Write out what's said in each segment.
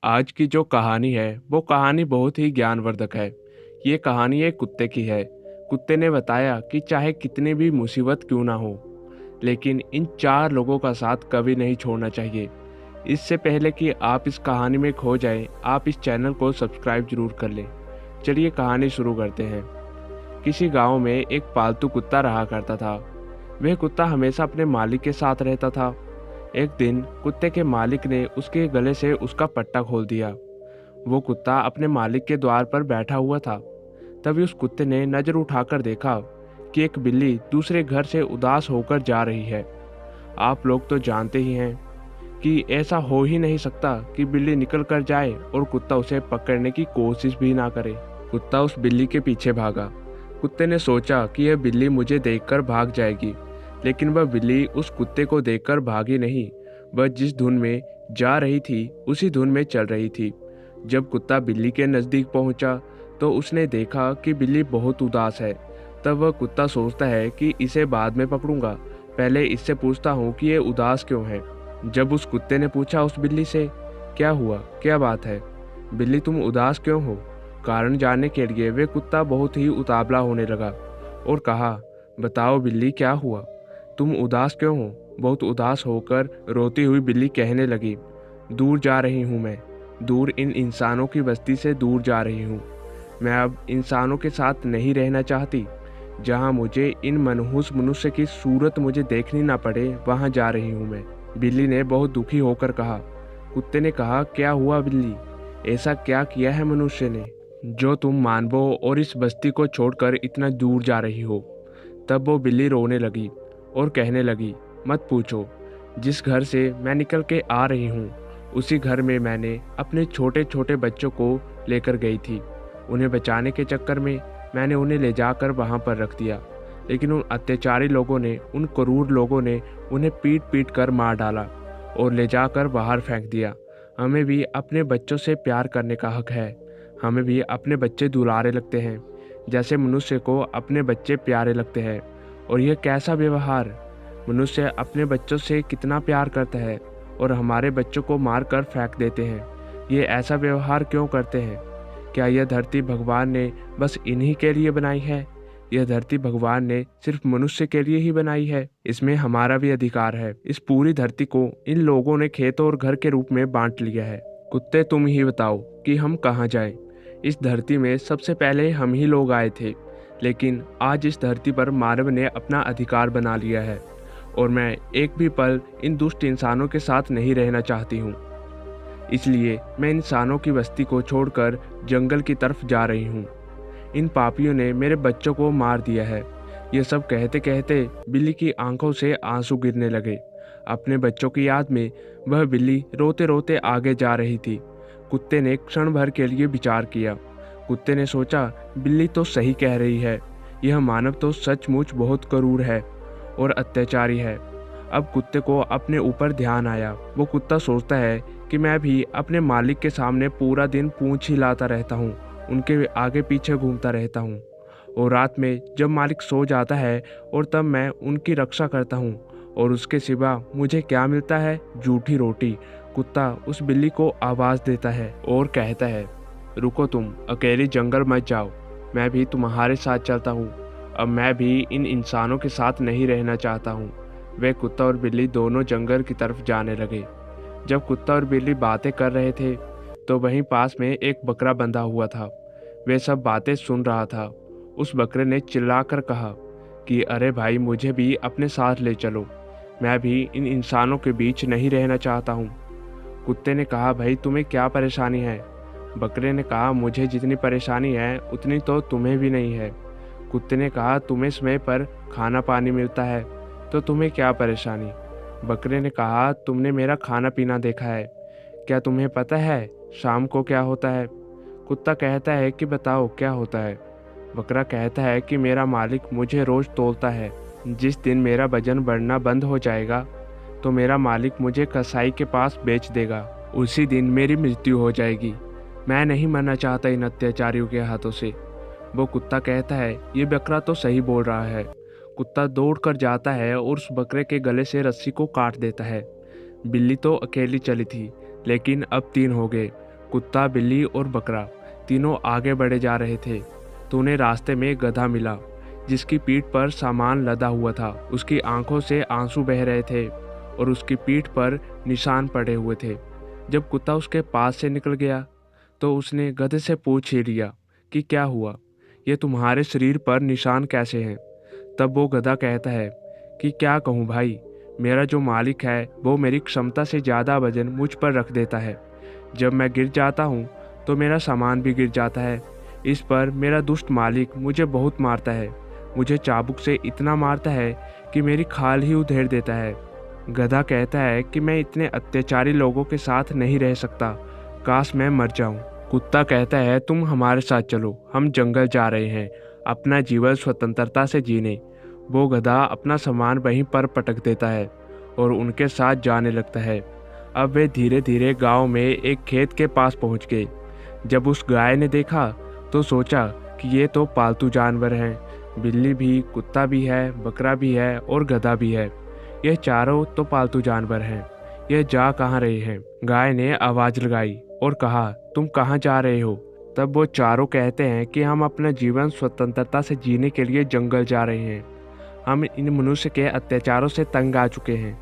आज की जो कहानी है वो कहानी बहुत ही ज्ञानवर्धक है। ये कहानी एक कुत्ते की है। कुत्ते ने बताया कि चाहे कितनी भी मुसीबत क्यों ना हो, लेकिन इन चार लोगों का साथ कभी नहीं छोड़ना चाहिए। इससे पहले कि आप इस कहानी में खो जाएं, आप इस चैनल को सब्सक्राइब जरूर कर लें। चलिए कहानी शुरू करते हैं। किसी गांव में एक पालतू कुत्ता रहा करता था। वह कुत्ता हमेशा अपने मालिक के साथ रहता था। एक दिन कुत्ते के मालिक ने उसके गले से उसका पट्टा खोल दिया। वो कुत्ता अपने मालिक के द्वार पर बैठा हुआ था। तभी उस कुत्ते ने नज़र उठाकर देखा कि एक बिल्ली दूसरे घर से उदास होकर जा रही है। आप लोग तो जानते ही हैं कि ऐसा हो ही नहीं सकता कि बिल्ली निकल कर जाए और कुत्ता उसे पकड़ने की कोशिश भी ना करे। कुत्ता उस बिल्ली के पीछे भागा। कुत्ते ने सोचा कि यह बिल्ली मुझे देखकर भाग जाएगी, लेकिन वह बिल्ली उस कुत्ते को देखकर भागी नहीं। वह जिस धुन में जा रही थी उसी धुन में चल रही थी। जब कुत्ता बिल्ली के नज़दीक पहुंचा तो उसने देखा कि बिल्ली बहुत उदास है। तब वह कुत्ता सोचता है कि इसे बाद में पकड़ूंगा, पहले इससे पूछता हूँ कि ये उदास क्यों है। जब उस कुत्ते ने पूछा उस बिल्ली से, क्या हुआ, क्या बात है बिल्ली, तुम उदास क्यों हो? कारण जानने के लिए वे कुत्ता बहुत ही उतावला होने लगा और कहा, बताओ बिल्ली, क्या हुआ, तुम उदास क्यों हो? बहुत उदास होकर रोती हुई बिल्ली कहने लगी, दूर जा रही हूँ मैं, दूर इन इंसानों की बस्ती से दूर जा रही हूँ। मैं अब इंसानों के साथ नहीं रहना चाहती। जहाँ मुझे इन मनहूस मनुष्य की सूरत मुझे देखनी ना पड़े, वहाँ जा रही हूँ मैं। बिल्ली ने बहुत दुखी होकर कहा। कुत्ते ने कहा, क्या हुआ बिल्ली, ऐसा क्या किया है मनुष्य ने जो तुम मानवों और इस बस्ती को छोड़कर इतना दूर जा रही हो? तब वो बिल्ली रोने लगी और कहने लगी, मत पूछो, जिस घर से मैं निकल के आ रही हूँ उसी घर में मैंने अपने छोटे छोटे बच्चों को लेकर गई थी। उन्हें बचाने के चक्कर में मैंने उन्हें ले जाकर वहाँ पर रख दिया, लेकिन उन अत्याचारी लोगों ने, उन क्रूर लोगों ने उन्हें पीट पीट कर मार डाला और ले जाकर बाहर फेंक दिया। हमें भी अपने बच्चों से प्यार करने का हक है। हमें भी अपने बच्चे दुलारे लगते हैं जैसे मनुष्य को अपने बच्चे प्यारे लगते हैं। और यह कैसा व्यवहार! मनुष्य अपने बच्चों से कितना प्यार करता है और हमारे बच्चों को मार कर फेंक देते हैं। ये ऐसा व्यवहार क्यों करते हैं? क्या यह धरती भगवान ने बस इन्हीं के लिए बनाई है? यह धरती भगवान ने सिर्फ मनुष्य के लिए ही बनाई है? इसमें हमारा भी अधिकार है। इस पूरी धरती को इन लोगों ने खेत और घर के रूप में बांट लिया है। कुत्ते, तुम ही बताओ कि हम कहाँ जाएं? इस धरती में सबसे पहले हम ही लोग आए थे, लेकिन आज इस धरती पर मानव ने अपना अधिकार बना लिया है और मैं एक भी पल इन दुष्ट इंसानों के साथ नहीं रहना चाहती हूँ। इसलिए मैं इंसानों की बस्ती को छोड़कर जंगल की तरफ जा रही हूँ। इन पापियों ने मेरे बच्चों को मार दिया है। ये सब कहते कहते बिल्ली की आंखों से आंसू गिरने लगे। अपने बच्चों की याद में वह बिल्ली रोते रोते आगे जा रही थी। कुत्ते ने क्षण भर के लिए विचार किया। कुत्ते ने सोचा, बिल्ली तो सही कह रही है, यह मानव तो सचमुच बहुत क्रूर है और अत्याचारी है। अब कुत्ते को अपने ऊपर ध्यान आया। वो कुत्ता सोचता है कि मैं भी अपने मालिक के सामने पूरा दिन पूंछ हिलाता रहता हूँ, उनके आगे पीछे घूमता रहता हूँ, और रात में जब मालिक सो जाता है और तब मैं उनकी रक्षा करता हूँ, और उसके सिवा मुझे क्या मिलता है? जूठी रोटी। कुत्ता उस बिल्ली को आवाज़ देता है और कहता है, रुको, तुम अकेली जंगल मत जाओ, मैं भी तुम्हारे साथ चलता हूँ। अब मैं भी इन इंसानों के साथ नहीं रहना चाहता हूँ। वे कुत्ता और बिल्ली दोनों जंगल की तरफ जाने लगे। जब कुत्ता और बिल्ली बातें कर रहे थे तो वहीं पास में एक बकरा बंधा हुआ था। वे सब बातें सुन रहा था। उस बकरे ने चिल्लाकर कहा कि अरे भाई, मुझे भी अपने साथ ले चलो, मैं भी इन इंसानों के बीच नहीं रहना चाहता हूँ। कुत्ते ने कहा, भाई तुम्हें क्या परेशानी है? बकरे ने कहा, मुझे जितनी परेशानी है उतनी तो तुम्हें भी नहीं है। कुत्ते ने कहा, तुम्हें समय पर खाना पानी मिलता है तो तुम्हें क्या परेशानी? बकरे ने कहा, तुमने मेरा खाना पीना देखा है, क्या तुम्हें पता है शाम को क्या होता है? कुत्ता कहता है कि बताओ क्या होता है? बकरा कहता है कि मेरा मालिक मुझे रोज़ तौलता है। जिस दिन मेरा वजन बढ़ना बंद हो जाएगा तो मेरा मालिक मुझे कसाई के पास बेच देगा। उसी दिन मेरी मृत्यु हो जाएगी। मैं नहीं मरना चाहता इन अत्याचारियों के हाथों से। वो कुत्ता कहता है, ये बकरा तो सही बोल रहा है। कुत्ता दौड़ कर जाता है और उस बकरे के गले से रस्सी को काट देता है। बिल्ली तो अकेली चली थी, लेकिन अब तीन हो गए। कुत्ता, बिल्ली और बकरा तीनों आगे बढ़े जा रहे थे तो उन्हें रास्ते में गधा मिला जिसकी पीठ पर सामान लदा हुआ था। उसकी आंखों से आंसू बह रहे थे और उसकी पीठ पर निशान पड़े हुए थे। जब कुत्ता उसके पास से निकल गया तो उसने गधे से पूछ ही लिया कि क्या हुआ, ये तुम्हारे शरीर पर निशान कैसे हैं। तब वो गधा कहता है कि क्या कहूँ भाई, मेरा जो मालिक है वो मेरी क्षमता से ज़्यादा वजन मुझ पर रख देता है। जब मैं गिर जाता हूँ तो मेरा सामान भी गिर जाता है। इस पर मेरा दुष्ट मालिक मुझे बहुत मारता है, मुझे चाबुक से इतना मारता है कि मेरी खाल ही उधेड़ देता है। गधा कहता है कि मैं इतने अत्याचारी लोगों के साथ नहीं रह सकता, काश मैं मर जाऊं। कुत्ता कहता है तुम हमारे साथ चलो, हम जंगल जा रहे हैं अपना जीवन स्वतंत्रता से जीने। वो गधा अपना सामान वहीं पर पटक देता है और उनके साथ जाने लगता है। अब वे धीरे धीरे गांव में एक खेत के पास पहुंच गए। जब उस गाय ने देखा तो सोचा कि ये तो पालतू जानवर हैं, बिल्ली भी, कुत्ता भी है, बकरा भी है और गधा भी है। यह चारों तो पालतू जानवर हैं, यह जा कहाँ रहे हैं। गाय ने आवाज़ लगाई और कहा तुम कहाँ जा रहे हो। तब वो चारों कहते हैं कि हम अपना जीवन स्वतंत्रता से जीने के लिए जंगल जा रहे हैं, हम इन मनुष्य के अत्याचारों से तंग आ चुके हैं।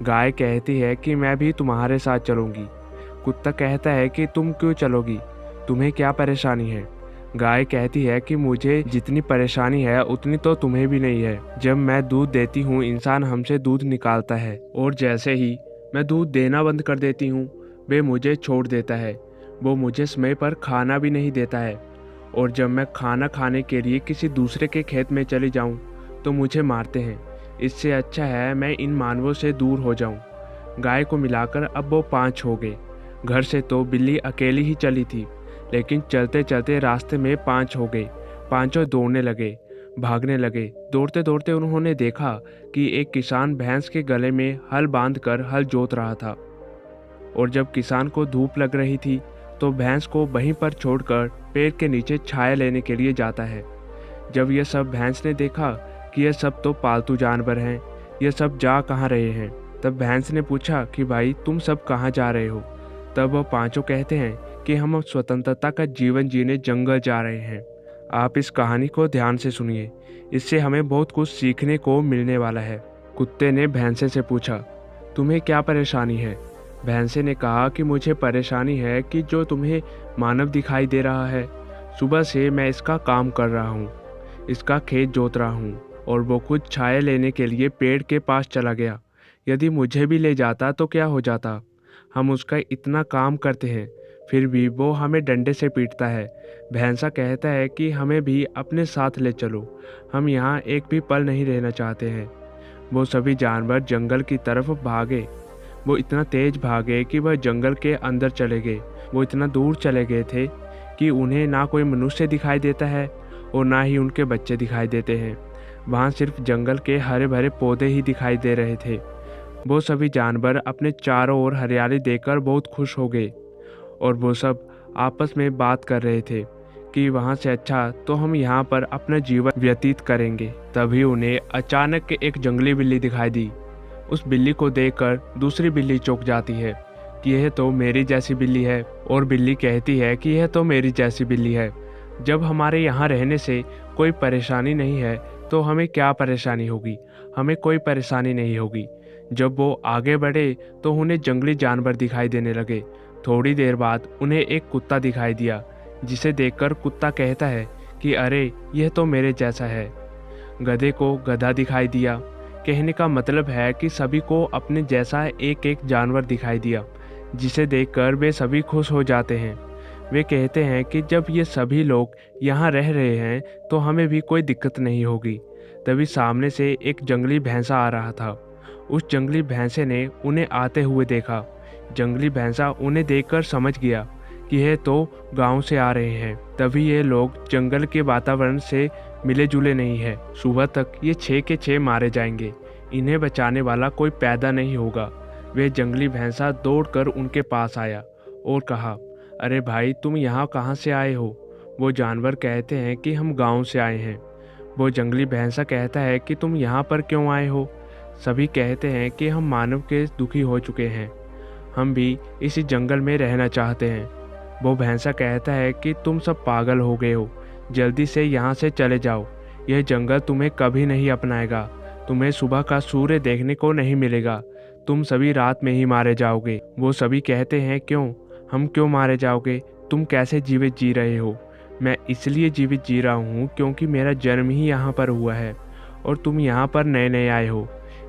गाय कहती है कि मैं भी तुम्हारे साथ चलूंगी। कुत्ता कहता है कि तुम क्यों चलोगी, तुम्हें क्या परेशानी है। गाय कहती है कि मुझे जितनी परेशानी है उतनी तो तुम्हें भी नहीं है। जब मैं दूध देती हूँ इंसान हमसे दूध निकालता है और जैसे ही मैं दूध देना बंद कर देती हूँ वे मुझे छोड़ देता है। वो मुझे समय पर खाना भी नहीं देता है और जब मैं खाना खाने के लिए किसी दूसरे के खेत में चली जाऊँ तो मुझे मारते हैं। इससे अच्छा है मैं इन मानवों से दूर हो जाऊं। गाय को मिलाकर अब वो 5 हो गए। घर से तो बिल्ली अकेली ही चली थी, लेकिन चलते चलते रास्ते में 5 हो गए। पांचों दौड़ने लगे, भागने लगे। दौड़ते दौड़ते उन्होंने देखा कि एक किसान भैंस के गले में हल बांधकर हल जोत रहा था और जब किसान को धूप लग रही थी तो भैंस को वहीं पर छोड़कर पेड़ के नीचे छाया लेने के लिए जाता है। जब यह सब भैंस ने देखा कि यह सब तो पालतू जानवर हैं, यह सब जा कहाँ रहे हैं, तब भैंस ने पूछा कि भाई तुम सब कहाँ जा रहे हो। तब वह पांचों कहते हैं कि हम स्वतंत्रता का जीवन जीने जंगल जा रहे हैं। आप इस कहानी को ध्यान से सुनिए, इससे हमें बहुत कुछ सीखने को मिलने वाला है। कुत्ते ने भैंसे से पूछा तुम्हें क्या परेशानी है। भैंसे ने कहा कि मुझे परेशानी है कि जो तुम्हें मानव दिखाई दे रहा है, सुबह से मैं इसका काम कर रहा हूँ, इसका खेत जोत रहा हूँ और वो कुछ छाया लेने के लिए पेड़ के पास चला गया। यदि मुझे भी ले जाता तो क्या हो जाता। हम उसका इतना काम करते हैं फिर भी वो हमें डंडे से पीटता है। भैंसा कहता है कि हमें भी अपने साथ ले चलो, हम यहाँ एक भी पल नहीं रहना चाहते हैं। वो सभी जानवर जंगल की तरफ भागे। वो इतना तेज भागे कि वह जंगल के अंदर चले गए। वो इतना दूर चले गए थे कि उन्हें ना कोई मनुष्य दिखाई देता है और ना ही उनके बच्चे दिखाई देते हैं। वहाँ सिर्फ जंगल के हरे भरे पौधे ही दिखाई दे रहे थे। वो सभी जानवर अपने चारों ओर हरियाली देखकर बहुत खुश हो गए और वो सब आपस में बात कर रहे थे कि वहाँ से अच्छा तो हम यहाँ पर अपना जीवन व्यतीत करेंगे। तभी उन्हें अचानक एक जंगली बिल्ली दिखाई दी। उस बिल्ली को देखकर दूसरी बिल्ली चौंक जाती है कि यह तो मेरी जैसी बिल्ली है और बिल्ली कहती है कि यह तो मेरी जैसी बिल्ली है। जब हमारे यहाँ रहने से कोई परेशानी नहीं है तो हमें क्या परेशानी होगी, हमें कोई परेशानी नहीं होगी। जब वो आगे बढ़े तो उन्हें जंगली जानवर दिखाई देने लगे। थोड़ी देर बाद उन्हें एक कुत्ता दिखाई दिया जिसे देखकर कुत्ता कहता है कि अरे यह तो मेरे जैसा है। गधे को गधा दिखाई दिया। कहने का मतलब है कि सभी को अपने जैसा एक एक जानवर दिखाई दिया जिसे देखकर वे सभी खुश हो जाते हैं। वे कहते हैं कि जब ये सभी लोग यहाँ रह रहे हैं तो हमें भी कोई दिक्कत नहीं होगी। तभी सामने से एक जंगली भैंसा आ रहा था। उस जंगली भैंसे ने उन्हें आते हुए देखा। जंगली भैंसा उन्हें देखकर समझ गया कि यह तो गांव से आ रहे हैं। तभी ये लोग जंगल के वातावरण से मिले जुले नहीं है। सुबह तक ये 6 के 6 मारे जाएंगे। इन्हें बचाने वाला कोई पैदा नहीं होगा। वे जंगली भैंसा दौड़कर उनके पास आया और कहा अरे भाई तुम यहाँ कहाँ से आए हो। वो जानवर कहते हैं कि हम गांव से आए हैं। वो जंगली भैंसा कहता है कि तुम यहाँ पर क्यों आए हो। सभी कहते हैं कि हम मानव के दुखी हो चुके हैं, हम भी इसी जंगल में रहना चाहते हैं। वो भैंसा कहता है कि तुम सब पागल हो गए हो, जल्दी से यहाँ से चले जाओ। यह जंगल तुम्हें कभी नहीं अपनाएगा। तुम्हें सुबह का सूर्य देखने को नहीं मिलेगा। तुम सभी रात में ही मारे जाओगे। वो सभी कहते हैं क्यों, हम क्यों मारे जाओगे? तुम कैसे जीवित जी रहे हो? मैं इसलिए जीवित जी रहा हूँ क्योंकि मेरा जन्म ही यहाँ पर हुआ है और तुम यहाँ पर नए नए आए हो।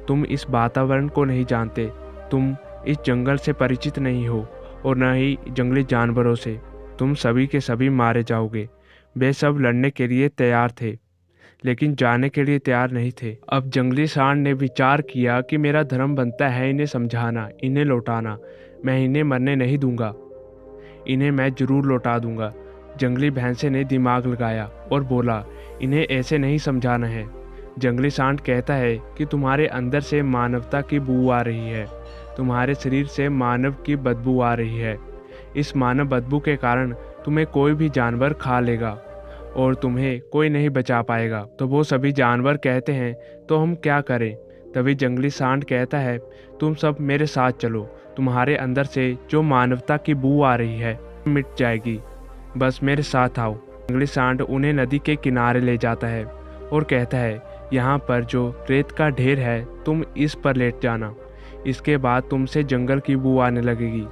तुम इस वातावरण को नहीं जानते, तुम इस जंगल से परिचित नहीं हो और न ही जंगली जानवरों से। तुम सभी के सभी मारे जाओगे। वे सब लड़ने के लिए तैयार थे लेकिन जाने के लिए तैयार नहीं थे। अब जंगली सांड ने विचार किया कि मेरा धर्म बनता है इन्हें समझाना, इन्हें लौटाना। मैं इन्हें मरने नहीं दूंगा, इन्हें मैं जरूर लौटा दूंगा। जंगली भैंसे ने दिमाग लगाया और बोला, इन्हें ऐसे नहीं समझाना है। जंगली सांड कहता है कि तुम्हारे अंदर से मानवता की बू आ रही है, तुम्हारे शरीर से मानव की बदबू आ रही है। इस मानव बदबू के कारण तुम्हें कोई भी जानवर खा लेगा और तुम्हें कोई नहीं बचा पाएगा। तो वो सभी जानवर कहते हैं तो हम क्या करें? तभी जंगली सांड कहता है, तुम सब मेरे साथ चलो, तुम्हारे अंदर से जो मानवता की बू आ रही है मिट जाएगी, बस मेरे साथ आओ। जंगली सांड उन्हें नदी के किनारे ले जाता है और कहता है, यहाँ पर जो रेत का ढेर है तुम इस पर लेट जाना, इसके बाद तुमसे जंगल की बू आने लगेगी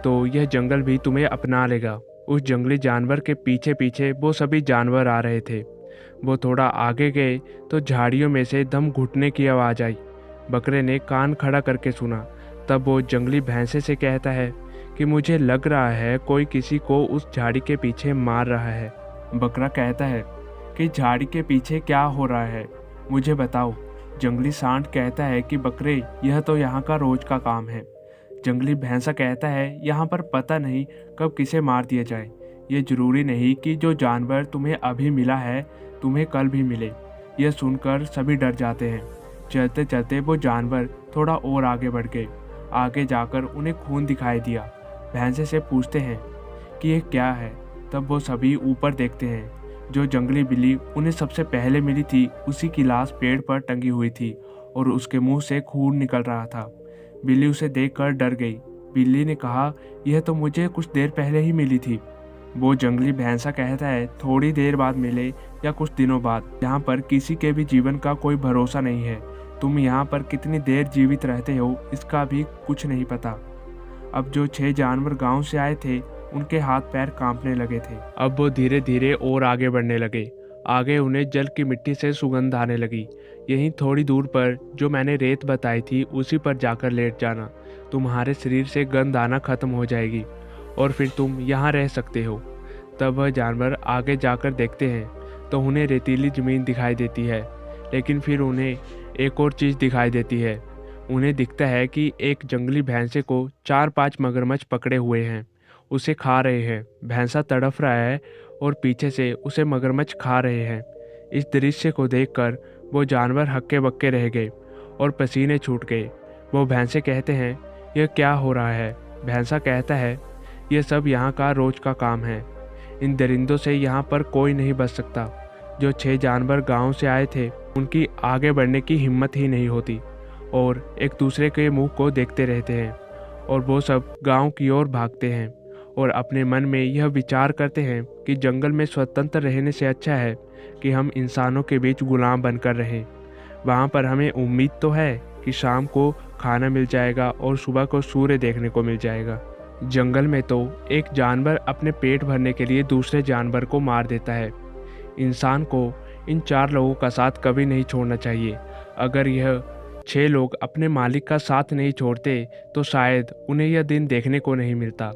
तो यह जंगल भी तुम्हें अपना लेगा। उस जंगली जानवर के पीछे पीछे वो सभी जानवर आ रहे थे। वो थोड़ा आगे गए तो झाड़ियों में से दम घुटने की आवाज़ आई। बकरे ने कान खड़ा करके सुना। तब वो जंगली भैंसे से कहता है कि मुझे लग रहा है कोई किसी को उस झाड़ी के पीछे मार रहा है। बकरा कहता है कि झाड़ी के पीछे क्या हो रहा है, मुझे बताओ। जंगली सांड कहता है कि बकरे, यह तो यहाँ का रोज का काम है। जंगली भैंसा कहता है, यहाँ पर पता नहीं कब किसे मार दिया जाए। ये जरूरी नहीं कि जो जानवर तुम्हें अभी मिला है तुम्हें कल भी मिले। यह सुनकर सभी डर जाते हैं। चलते चलते वो जानवर थोड़ा और आगे बढ़ गए। आगे जाकर उन्हें खून दिखाई दिया। भैंसे से पूछते हैं कि यह क्या है। तब वो सभी ऊपर देखते हैं। जो जंगली बिल्ली उन्हें सबसे पहले मिली थी उसी की लाश पेड़ पर टंगी हुई थी और उसके मुंह से खून निकल रहा था। बिल्ली उसे देखकर डर गई। बिल्ली ने कहा, यह तो मुझे कुछ देर पहले ही मिली थी। वो जंगली भैंसा कहता है, थोड़ी देर बाद मिले या कुछ दिनों बाद, यहाँ पर किसी के भी जीवन का कोई भरोसा नहीं है। तुम यहाँ पर कितनी देर जीवित रहते हो इसका भी कुछ नहीं पता। अब जो 6 जानवर गांव से आए थे उनके हाथ पैर कांपने लगे थे। अब वो धीरे धीरे और आगे बढ़ने लगे। आगे उन्हें जल की मिट्टी से सुगंध आने लगी। यहीं थोड़ी दूर पर जो मैंने रेत बताई थी उसी पर जाकर लेट जाना, तुम्हारे शरीर से गंध आना खत्म हो जाएगी और फिर तुम यहाँ रह सकते हो। तब वह जानवर आगे जाकर देखते हैं तो उन्हें रेतीली ज़मीन दिखाई देती है, लेकिन फिर उन्हें एक और चीज़ दिखाई देती है। उन्हें दिखता है कि एक जंगली भैंसे को 4-5 मगरमच्छ पकड़े हुए हैं, उसे खा रहे हैं। भैंसा तड़फ रहा है और पीछे से उसे मगरमच्छ खा रहे हैं। इस दृश्य को देखकर वो जानवर हक्के बक्के रह गए और पसीने छूट गए। वो भैंसे कहते हैं, यह क्या हो रहा है? भैंसा कहता है, यह सब यहाँ का रोज का काम है। इन दरिंदों से यहाँ पर कोई नहीं बच सकता। जो 6 जानवर गांव से आए थे उनकी आगे बढ़ने की हिम्मत ही नहीं होती और एक दूसरे के मुंह को देखते रहते हैं और वो सब गांव की ओर भागते हैं और अपने मन में यह विचार करते हैं कि जंगल में स्वतंत्र रहने से अच्छा है कि हम इंसानों के बीच गुलाम बनकर रहें। वहाँ पर हमें उम्मीद तो है कि शाम को खाना मिल जाएगा और सुबह को सूर्य देखने को मिल जाएगा। जंगल में तो एक जानवर अपने पेट भरने के लिए दूसरे जानवर को मार देता है। इंसान को इन 4 लोगों का साथ कभी नहीं छोड़ना चाहिए। अगर यह 6 लोग अपने मालिक का साथ नहीं छोड़ते तो शायद उन्हें यह दिन देखने को नहीं मिलता।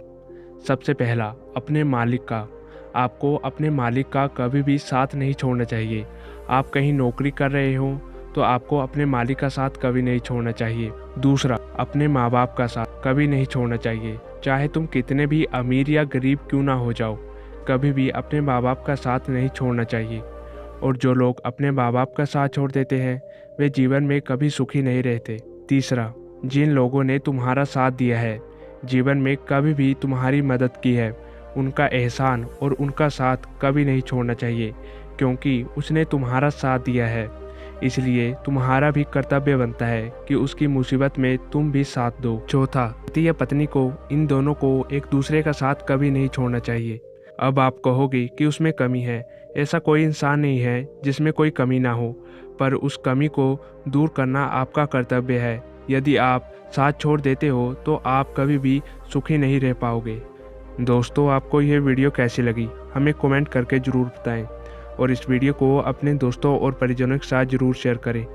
सबसे पहला, अपने मालिक का। आपको अपने मालिक का कभी भी साथ नहीं छोड़ना चाहिए। आप कहीं नौकरी कर रहे हो तो आपको अपने मालिक का साथ कभी नहीं छोड़ना चाहिए। दूसरा, अपने माँ बाप का साथ कभी नहीं छोड़ना चाहिए। चाहे तुम कितने भी अमीर या गरीब क्यों ना हो जाओ, कभी भी अपने माँ बाप का साथ नहीं छोड़ना चाहिए। और जो लोग अपने माँ बाप का साथ छोड़ देते हैं वे जीवन में कभी सुखी नहीं रहते। तीसरा, जिन लोगों ने तुम्हारा साथ दिया है, जीवन में कभी भी तुम्हारी मदद की है, उनका एहसान और उनका साथ कभी नहीं छोड़ना चाहिए क्योंकि उसने तुम्हारा साथ दिया है। इसलिए तुम्हारा भी कर्तव्य बनता है कि उसकी मुसीबत में तुम भी साथ दो। चौथा, पति या पत्नी को इन दोनों को एक दूसरे का साथ कभी नहीं छोड़ना चाहिए। अब आप कहोगे कि उसमें कमी है। ऐसा कोई इंसान नहीं है जिसमें कोई कमी ना हो, पर उस कमी को दूर करना आपका कर्तव्य है। यदि आप साथ छोड़ देते हो तो आप कभी भी सुखी नहीं रह पाओगे। दोस्तों, आपको यह वीडियो कैसी लगी हमें कमेंट करके ज़रूर बताएं और इस वीडियो को अपने दोस्तों और परिजनों के साथ ज़रूर शेयर करें।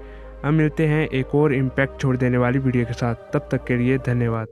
हम मिलते हैं एक और इम्पैक्ट छोड़ देने वाली वीडियो के साथ। तब तक के लिए धन्यवाद।